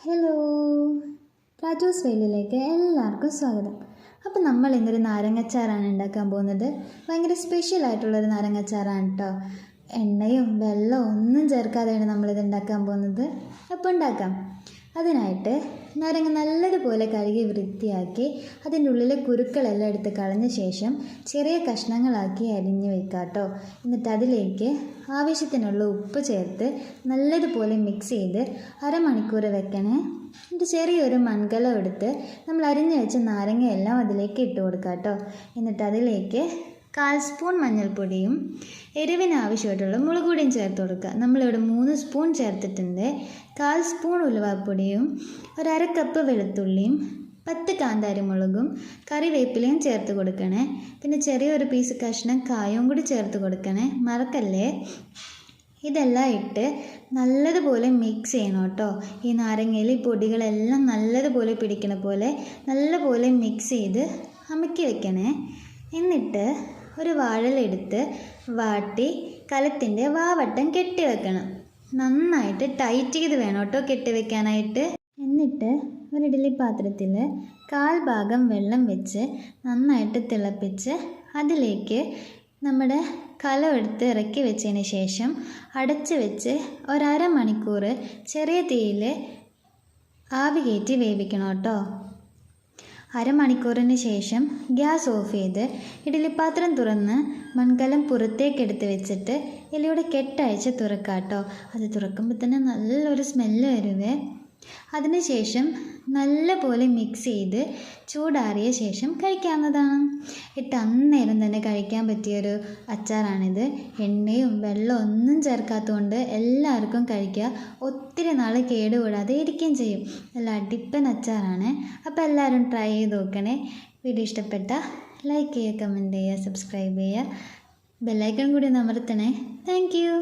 Hello, Raju's വെയിലിലേക്ക് എല്ലാവർക്കും സ്വാഗതം. അപ്പോൾ നമ്മൾ ഇന്നൊരു നാരങ്ങച്ചാറാണ് ഉണ്ടാക്കാൻ പോകുന്നത്. ഭയങ്കര സ്പെഷ്യൽ ആയിട്ടുള്ളൊരു നാരങ്ങച്ചാറാണ് കേട്ടോ. എണ്ണയും വെള്ളവും ഒന്നും ചേർക്കാതെയാണ് നമ്മളിത് ഉണ്ടാക്കാൻ പോകുന്നത്. അപ്പോൾ ഉണ്ടാക്കാം. അതിനായിട്ട് നാരങ്ങ നല്ലതുപോലെ കഴുകി വൃത്തിയാക്കി അതിൻ്റെ ഉള്ളിലെ കുരുക്കളെല്ലാം എടുത്ത് കളഞ്ഞ ശേഷം ചെറിയ കഷ്ണങ്ങളാക്കി അരിഞ്ഞ് വെക്കുക കേട്ടോ. എന്നിട്ട് അതിലേക്ക് ആവശ്യത്തിനുള്ള ഉപ്പ് ചേർത്ത് നല്ലതുപോലെ മിക്സ് ചെയ്ത് അരമണിക്കൂർ വെക്കണേ. എന്നിട്ട് ചെറിയൊരു മൺകലം എടുത്ത് നമ്മൾ അരിഞ്ഞ് വെച്ച നാരങ്ങയെല്ലാം അതിലേക്ക് ഇട്ട് കൊടുക്കുക കേട്ടോ. എന്നിട്ട് അതിലേക്ക് 1/4 സ്പൂൺ മഞ്ഞൾപ്പൊടിയും എരിവിന് ആവശ്യമായിട്ടുള്ള മുളക് പൊടിയും ചേർത്ത് കൊടുക്കുക. നമ്മളിവിടെ 3 സ്പൂൺ ചേർത്തിട്ടുണ്ട്. 1/4 സ്പൂൺ ഉലുവാപ്പൊടിയും 1/2 കപ്പ് വെളുത്തുള്ളിയും 10 കാന്താരി മുളകും കറിവേപ്പിലയും ചേർത്ത് കൊടുക്കണേ. പിന്നെ ചെറിയൊരു പീസ് കഷ്ണം കായവും കൂടി ചേർത്ത് കൊടുക്കണേ, മറക്കല്ലേ. ഇതെല്ലാം ഇട്ട് നല്ലതുപോലെ മിക്സ് ചെയ്യണം കേട്ടോ. ഈ നാരങ്ങയിൽ ഈ പൊടികളെല്ലാം നല്ലതുപോലെ പിടിക്കണ പോലെ നല്ലപോലെ മിക്സ് ചെയ്ത് അമുക്കി വെക്കണേ. എന്നിട്ട് ഒരു വാഴലെടുത്ത് വാട്ടി കലത്തിൻ്റെ വാവട്ടം കെട്ടി വെക്കണം. നന്നായിട്ട് ടൈറ്റ് ചെയ്ത് വേണം കേട്ടോ കെട്ടി വെക്കാനായിട്ട്. എന്നിട്ട് ഒരു ഇഡ്ഡലി പാത്രത്തിൽ 1/4 ഭാഗം വെള്ളം വെച്ച് നന്നായിട്ട് തിളപ്പിച്ച് അതിലേക്ക് നമ്മുടെ കലം എടുത്ത് ഇറക്കി വെച്ചതിന് ശേഷം അടച്ച് വെച്ച് 1/2 മണിക്കൂർ ചെറിയ തീയിൽ ആവി കയറ്റി വേവിക്കണം കേട്ടോ. അരമണിക്കൂറിന് ശേഷം ഗ്യാസ് ഓഫ് ചെയ്ത് ഇഡ്ഡലിപ്പാത്രം തുറന്ന് മൺകലം പുറത്തേക്ക് എടുത്ത് വെച്ചിട്ട് ഇലയുടെ കെട്ടഴിച്ച് തുറക്കാം കേട്ടോ. അത് തുറക്കുമ്പോൾ തന്നെ നല്ലൊരു സ്മെല്ല് വരുവേ. അതിനുശേഷം നല്ലപോലെ മിക്സ് ചെയ്ത് ചൂടാറിയ ശേഷം കഴിക്കാവുന്നതാണ്. അന്നേരം തന്നെ കഴിക്കാൻ പറ്റിയൊരു അച്ചാറാണിത്. എണ്ണയും വെള്ളവും ഒന്നും ചേർക്കാത്തതുകൊണ്ട് എല്ലാവർക്കും കഴിക്കുക. ഒത്തിരി നാൾ കേടുകൂടാതെ ഇരിക്കുകയും ചെയ്യും. നല്ല അടിപ്പൻ അച്ചാറാണ്. അപ്പോൾ എല്ലാവരും ട്രൈ ചെയ്ത് നോക്കണേ. വീഡിയോ ഇഷ്ടപ്പെട്ടാൽ ലൈക്ക് ചെയ്യുക, കമൻറ്റ് ചെയ്യുക, സബ്സ്ക്രൈബ് ചെയ്യുക, ബെല്ലൈക്കൺ കൂടി ഒന്ന് അമർത്തണേ. Thank you.